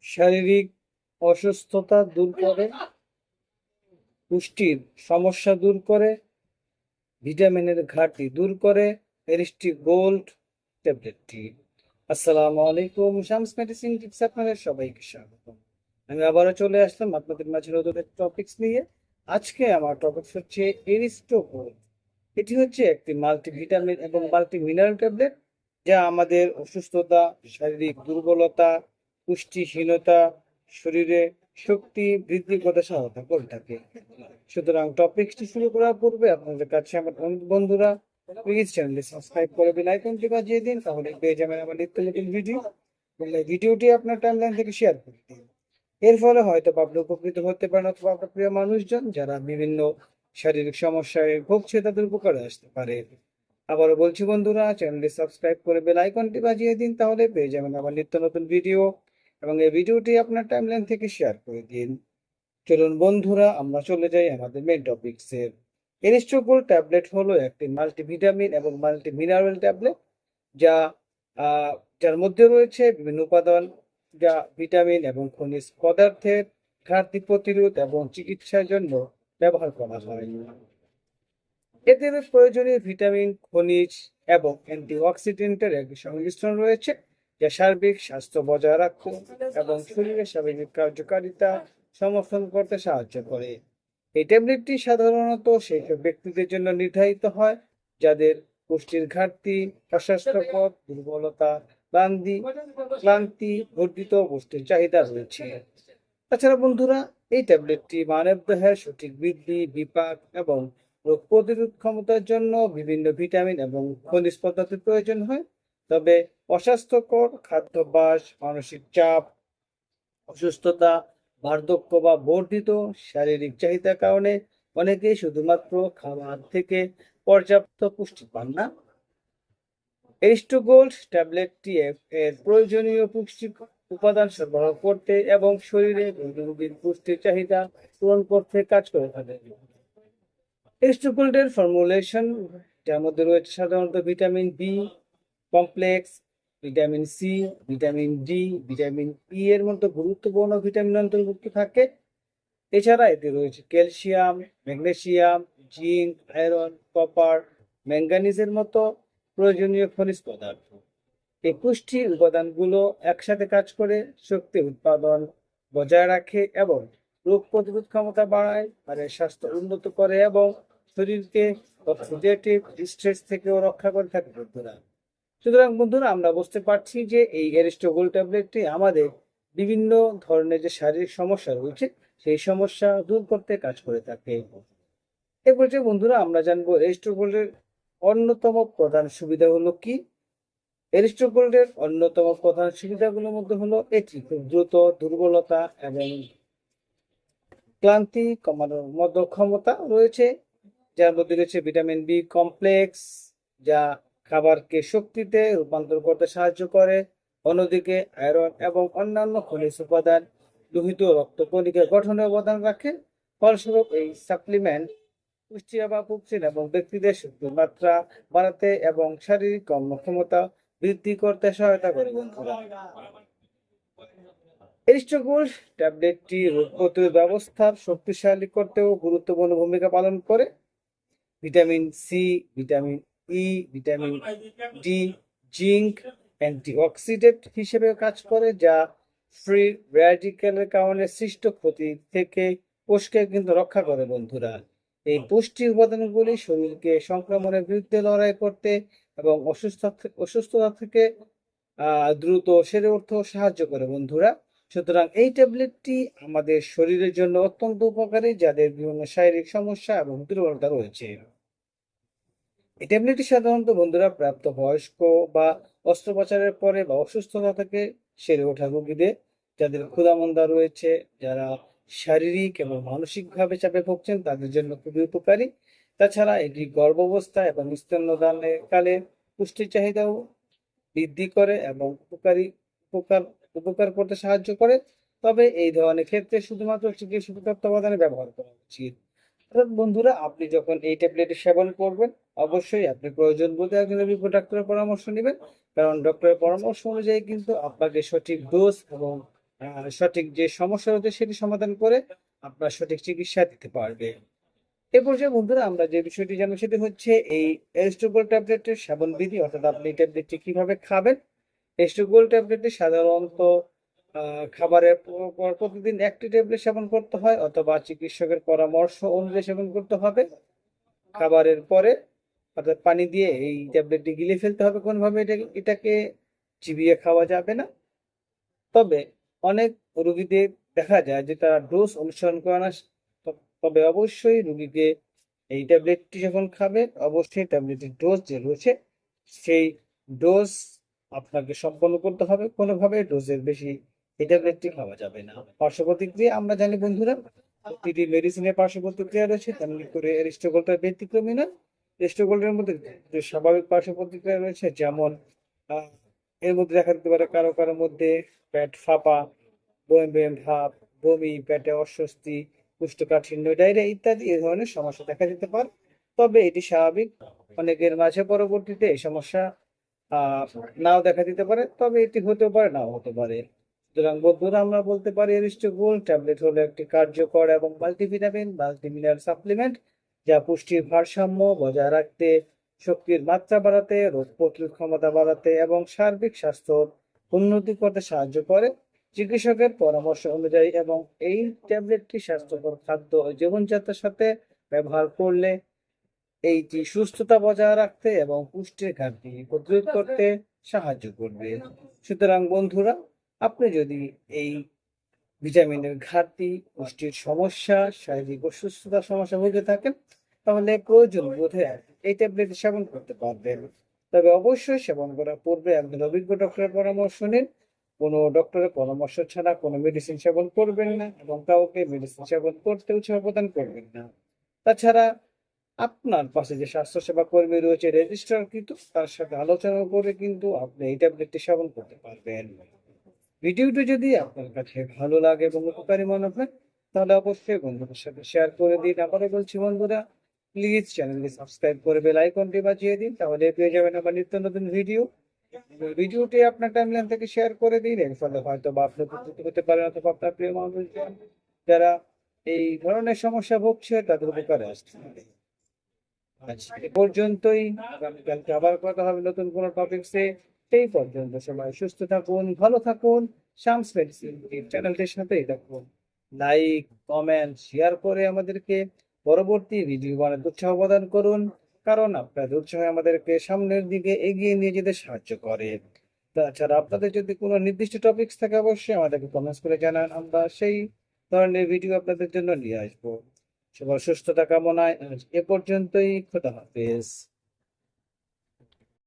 শারীরিক অসুস্থতা দূর করে, পুষ্টির সমস্যা দূর করে, ভিটামিনের ঘাটতি দূর করে এরিস্টি গোল্ড ট্যাবলেটটি। আসসালামু আলাইকুম, শামস মেডিসিন টিপস আপনাদের সবাইকে স্বাগত। আমি আবারও চলে আসলাম আপনাদের মাঝে নতুন একটা টপিকস নিয়ে। আজকে আমার টপিকস হচ্ছে এরিস্টো গোল্ড। এটি হচ্ছে একটি মাল্টিভিটামিন এবং মাল্টি মিনারেল ট্যাবলেট, যা আমাদের অসুস্থতা, শারীরিক দুর্বলতা, পুষ্টিহীনতা, শরীরে শক্তি বৃদ্ধি করতে সহায়তা করে থাকে। সুতরাং টপিকটি শুরু করার পূর্বে আপনাদের কাছে আমার বন্ধুরা, প্লিজ চ্যানেলটি সাবস্ক্রাইব করে বেল আইকনটি বাজিয়ে দিন, তাহলে পেয়ে যাবেন আমার নিত্য নতুন ভিডিও। এবং এই ভিডিওটি আপনার টাইমলাইন থেকে শেয়ার করে দিন। এর ফলে হয়তো আপনি উপকৃত হতে পারেন, অথবা আপনার প্রিয় মানুষজন যারা বিভিন্ন শারীরিক সমস্যায় ভুগছে তাদের উপকারে আসতে পারে। আবারও বলছি বন্ধুরা, চ্যানেলটি সাবস্ক্রাইব করে বেল আইকনটি বাজিয়ে দিন, তাহলে পেয়ে যাবেন আমার নিত্য নতুন ভিডিও। এবং এই ভিডিওটি আপনার টাইমলাইন থেকে শেয়ার করে দিন। চলুন বন্ধুরা, আমরা চলে যাই আমাদের মেন টপিকসে। এরিস্টোগোল ট্যাবলেট হলো একটি মাল্টিভিটামিন এবং মাল্টি মিনারেল ট্যাবলেট, যা যার মধ্যে রয়েছে বিভিন্ন উপাদান, যা ভিটামিন এবং খনিজ পদার্থের ঘাটতি প্রতিরোধ এবং চিকিৎসার জন্য ব্যবহার করা হয়। এতে প্রয়োজনীয় ভিটামিন, খনিজ এবং অ্যান্টিঅক্সিডেন্টের একটি সংমিশ্রণ রয়েছে, যা সার্বিক স্বাস্থ্য বজায় রাখতে এবং শরীরের স্বাভাবিক কার্যকারিতা সমর্থন করতে সাহায্য করে। এই ট্যাবলেটটি সাধারণত সেই সব ব্যক্তিদের জন্য নির্ধারিত হয় যাদের পুষ্টির ঘাটতি, অস্বাস্থ্যকর, দুর্বলতা, ক্লান্তি ক্লান্তি বর্ধিত পুষ্টির চাহিদা রয়েছে। তাছাড়া বন্ধুরা, এই ট্যাবলেটটি মানবদেহের সঠিক বৃদ্ধি, বিপাক এবং রোগ প্রতিরোধ ক্ষমতার জন্য বিভিন্ন ভিটামিন এবং খনিজ পদার্থের প্রয়োজন হয়। তবে অস্বাস্থ্যকর খাদ্যাভ্যাস, মানসিক চাপ, অসুস্থতা, বার্ধক্য বা বর্ধিত শারীরিক চাহিদার কারণে অনেকেই শুধুমাত্র খাবার থেকে পর্যাপ্ত পুষ্টি পান না। এরিস্টো গোল্ড ট্যাবলেটটি এর প্রয়োজনীয় পুষ্টি উপাদান সরবরাহ করতে এবং শরীরে রোগীর পুষ্টির চাহিদা পূরণ করতে কাজ করে থাকে। এরিস্টো গোল্ডের ফর্মুলেশন, যার মধ্যে রয়েছে সাধারণত vitamin B complex, vitamin C, vitamin D, vitamin E এর মতো গুরুত্বপূর্ণ ভিটামিন অন্তর্ভুক্ত থাকে। এছাড়া এতে রয়েছে calcium, magnesium, zinc, iron, copper, ম্যাঙ্গানিজের মতো প্রয়োজনীয় খনিজ পদার্থ। এই পুষ্টি উপাদানগুলো একসাথে কাজ করে শক্তি উৎপাদন বজায় রাখে এবং রোগ প্রতিরোধ ক্ষমতা বাড়ায়, আর স্বাস্থ্য উন্নত করে এবং শরীরকে অক্সিডেটিভ স্ট্রেস থেকেও রক্ষা করে থাকে বন্ধুরা। সুতরাং বন্ধুরা, আমরা বুঝতে পারছি যে এই এরিস্টোগোল ট্যাবলেটটি আমাদের বিভিন্ন ধরনের যে শারীরিক সমস্যা রয়েছে সেই সমস্যা দূর করতে কাজ করে থাকে। এরপর যে বন্ধুরা, আমরা জানবো এরিস্টোগোল্ডের অন্যতম প্রধান সুবিধা হলো কি। এরিস্টোগোল্ডের অন্যতম প্রধান সুবিধাগুলোর মধ্যে হলো এটি খুব দ্রুত দুর্বলতা এবং ক্লান্তি কমানোর মতো ক্ষমতা রয়েছে, যার মধ্যে রয়েছে ভিটামিন বি কমপ্লেক্স, যা খাবারকে শক্তিতে রূপান্তর করতে সাহায্য করে। অন্যদিকে আয়রন এবং অন্যান্য খনিজ উপাদান লোহিত রক্তকণিকা গঠনে অবদান রাখে। ফলস্বরূপ এই সাপ্লিমেন্ট পুষ্টি বা পুষ্টির এবং ব্যক্তিদের শক্তির মাত্রা বাড়াতে এবং শারীরিক কর্মক্ষমতা বৃদ্ধি করতে সহায়তা করে বন্ধুরা। এরিস্টোগোল ট্যাবলেটটি রোগ প্রতিরোধ ব্যবস্থার শক্তিশালী করতেও গুরুত্বপূর্ণ ভূমিকা পালন করে। Vitamin C, vitamin E, vitamin D, zinc antioxidant হিসেবে কাজ করে, যা ফ্রি র্যাডিক্যালের কারণে সৃষ্ট ক্ষতি থেকে কোষকে কিন্তু রক্ষা করে বন্ধুরা। এই পুষ্টি উপাদানগুলি শরীরকে সংক্রমণের বিরুদ্ধে লড়াই করতে এবং অসুস্থতা থেকে দ্রুত সেরে উঠতেও সাহায্য করে বন্ধুরা। সুতরাং এই ট্যাবলেটটি আমাদের শরীরের জন্য অত্যন্ত উপকারী, যাদের বিভিন্ন শারীরিক সমস্যা এবং দুর্বলতা রয়েছে। এই ট্যাবলেটটি সাধারণত বন্ধুরা প্রাপ্ত বয়স্ক বা অস্ত্রোপচারের পরে বা অসুস্থতা থেকে সেরে ওঠা রোগীদের, যাদের ক্ষুধামন্দা রয়েছে, যারা শারীরিক এবং মানসিকভাবে চাপে ভুগছেন, তাদের জন্য খুবই উপকারী। তাছাড়া এটি গর্ভাবস্থা এবং স্তন্যদানের কালে পুষ্টির চাহিদাও বৃদ্ধি করে এবং উপকার উপকার করতে সাহায্য করে। তবে এই ধরনের ক্ষেত্রে শুধুমাত্র চিকিৎসক তত্ত্বাবধানে ব্যবহার করা উচিত। অর্থাৎ বন্ধুরা, আপনি যখন এই ট্যাবলেট সেবন করবেন, অবশ্যই আপনি প্রয়োজন বোধে একজন অভিজ্ঞ ডাক্তারের পরামর্শ নেবেন। কারণ ডক্টরের পরামর্শ অনুযায়ী কিন্তু আপনাকে সঠিক ডোজ এবং সঠিক যে সমস্যা রয়েছে সেটি সমাধান করে আপনার সঠিক চিকিৎসা দিতে পারবে। এ পর্যায়ে বন্ধুরা আমরা যে বিষয়টি জানবো সেটি হচ্ছে এই এরিস্টোগোল ট্যাবলেটের সেবন বিধি, অর্থাৎ আপনি এই ট্যাবলেটটি কিভাবে খাবেন। এরিস্টোগোল ট্যাবলেটটি সাধারণত খাবারের পর প্রতিদিন একটি ট্যাবলেট সেবন করতে হয় অথবা চিকিৎসকের পরামর্শ অনুযায়ী সেবন করতে হবে। খাবারের পরে অর্থাৎ পানি দিয়ে এই ট্যাবলেটটি গিলে ফেলতে হবে কোনোভাবে, এটাকে চিবিয়ে খাওয়া যাবে না। তবে অনেক রোগীদের দেখা যায় যে তারা ডোজ অনুসরণ করে না। তবে অবশ্যই রোগীকে এই ট্যাবলেটটি যখন খাবে অবশ্যই ট্যাবলেটের ডোজ যে রয়েছে সেই ডোজ আপনাকে সম্পন্ন করতে হবে। কোনোভাবে ডোজের বেশি এই ট্যাবলেটটি খাওয়া যাবে না। পার্শ্ব প্রতিক্রিয়া আমরা জানি বন্ধুরা, প্রতিটি মেডিসিনের পার্শ্ব প্রতিক্রিয়া রয়েছে, তেমনি করে এরিস্টোগোলটা ব্যতিক্রমী নয়। এরিস্টোগোলের মধ্যে যে স্বাভাবিক পার্শ্ব প্রতিক্রিয়া রয়েছে, যেমন আহ, এর মধ্যে দেখা দিতে পারে কারো কারো মধ্যে পেট ফাঁপা, বমি বমি ভাব, বমি, পেটে অস্বস্তি, কোষ্ঠকাঠিন্য, ডায়রিয়া ইত্যাদি এই ধরনের সমস্যা দেখা দিতে পারে। তবে এটি স্বাভাবিক। অনেকের মাঝে পরবর্তীতে এই সমস্যা আহ নাও দেখা দিতে পারে, তবে এটি হতে পারে নাও হতে পারে। সুতরাং বন্ধুরা আমরা বলতে পারি এরিস্টোগোল ট্যাবলেট হলো একটি কার্যকর এবং মাল্টিভিটামিন মাল্টিমিনারেল সাপ্লিমেন্ট, যা পুষ্টির ভারসাম্য বজায় রাখতে, শক্তির মাত্রা বাড়াতে, রোগ প্রতিরোধ ক্ষমতা বাড়াতে এবং সার্বিক স্বাস্থ্য উন্নতি করতে সাহায্য করে চিকিৎসকের পরামর্শ অনুযায়ী। এবং এই ট্যাবলেটটি স্বাস্থ্যকর খাদ্য ও জীবনযাত্রার সাথে ব্যবহার করলে এইটি সুস্থতা বজায় রাখতে এবং পুষ্টির ঘাটতি প্রতিরোধ করতে সাহায্য করবে। সুতরাং বন্ধুরা, আপনি যদি এই ভিটামিনের ঘাটতি, পুষ্টির সমস্যা, শারীরিক অসুস্থতার সমস্যা ভুগে থাকেন, তাহলে প্রয়োজন বোধে এই ট্যাবলেট সেবন করতে পারবেন। তবে অবশ্যই সেবন করার পূর্বে একজন অভিজ্ঞ ডক্টরের পরামর্শ নিন। কোনো ডক্টরের পরামর্শ ছাড়া কোনো মেডিসিন সেবন করবেন না এবং কাউকে মেডিসিন সেবন করতে উৎসাহ প্রদান করবেন না। তাছাড়া আপনার পাশে যে স্বাস্থ্যসেবা কর্মী রয়েছে রেজিস্ট্রার, কিন্তু তার সাথে আলোচনা করে কিন্তু আপনি এই ট্যাবলেটটি সেবন করতে পারবেন। ভিডিওটি যদি আপনার কাছে ভালো লাগে এবং উপকারী মনে হয়, তাহলে অবশ্যই বন্ধুদের সাথে শেয়ার করে দিন। আবারও বলছি বন্ধুরা, প্লিজ চ্যানেলটি সাবস্ক্রাইব করে বেল আইকনটি বাজিয়ে দিন, তাহলে পেয়ে যাবেন আমার নিত্য নতুন ভিডিও। ভিডিওটি আপনার টাইমলাইন থেকে শেয়ার করে দিন, এর ফলে হয়তো বা আপনি উপকৃত হতে পারেন অথবা আপনার প্রিয় মানুষজন যারা এই ধরনের সমস্যা ভুগছে তাদের উপকারে আসতে পারে। আচ্ছা, এ পর্যন্তই। আগামীকালকে আবার কথা হবে নতুন কোনো টপিকসে। সেই পর্যন্ত সবাই সুস্থ থাকুন, ভালো থাকুন। শামস মেডিসিন চ্যানেলটির সাথেই থাকুন। লাইক, কমেন্ট, শেয়ার করে আমাদেরকে পরবর্তী ভিডিও বানাতে উৎসাহ প্রদান করুন, কারণ আপনাদের উৎসাহ আমাদেরকে সামনের দিকে এগিয়ে নিয়ে যেতে সাহায্য করে। তাছাড়া আপনাদের যদি কোনো নির্দিষ্ট টপিকস থাকে অবশ্যই আমাদেরকে কমেন্টস করে জানান, আমরা সেই ধরনের ভিডিও আপনাদের জন্য নিয়ে আসবো। সবার সুস্থতা কামনায় আজ এ পর্যন্তই। খোদা হাফেজ।